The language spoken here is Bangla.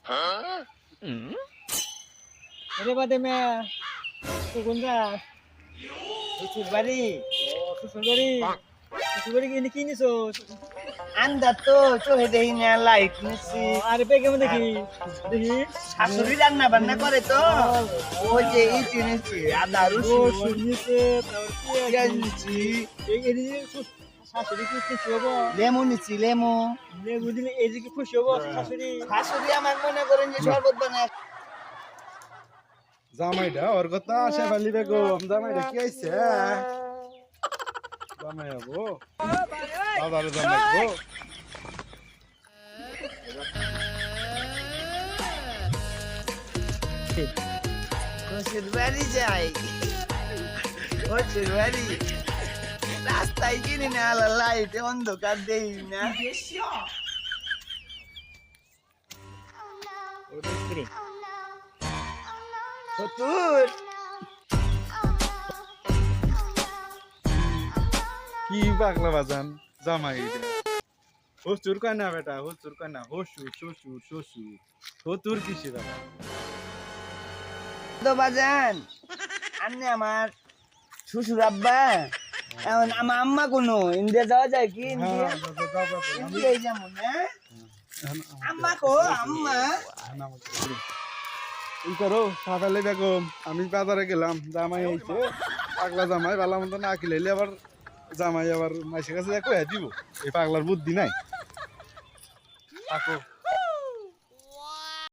अरे बादे में तो गुंजा सुसुबारी सुसुबारी ini kini so anda tuh hedehinya light নিছি আর বেগে মধ্যে কি দেখি শাশুড়ি রান্না বান্না করে তো ওই যে ইটি নিছি আদা ও রসুন শুনিছে তারপর কি পেঁয়াজ নিছি এই এদিকে শাশুড়ি কি খুশি হবো লেমু নিছি লেমু লেবু দিলে এদিকে খুশি হবো শাশুড়ি শাশুড়ি আমার মনে করেন যে শরবত বানায় জামাইটা ওর কথা শেফালি বেগম জামাইটা কি আইছে জামাই হবো বাবারে জামাই গো শ্বশুর বাড়ি যাই শ্বশুর বাড়ি রাস্তায় কিনে না আলা লাইটে অন্ধকার দেই না শ্বশুর কি পাগলা বাজান জামাই হসুর কয় না বেটা হসুর কয় না হসুর শ্বশুর শ্বশুর হতুর কিসে দাদা তো বাজান আপনি আমার শ্বশুর আব্বা এখন আমার আম্মা কোনো ইন্ডিয়া যাওয়া যায় কি ইন্ডিয়া ইন্ডিয়ায় যেমন হ্যাঁ আম্মা কো আম্মা ই করো শেফালি বেগম আমি বাজারে গেলাম জামাই আইছে পাগলা জামাই ভালো মতো না খেলে আবার জামাই আবার মাসের কাছে কয়ে দিব এই পাগলার বুদ্ধি নাই থাকো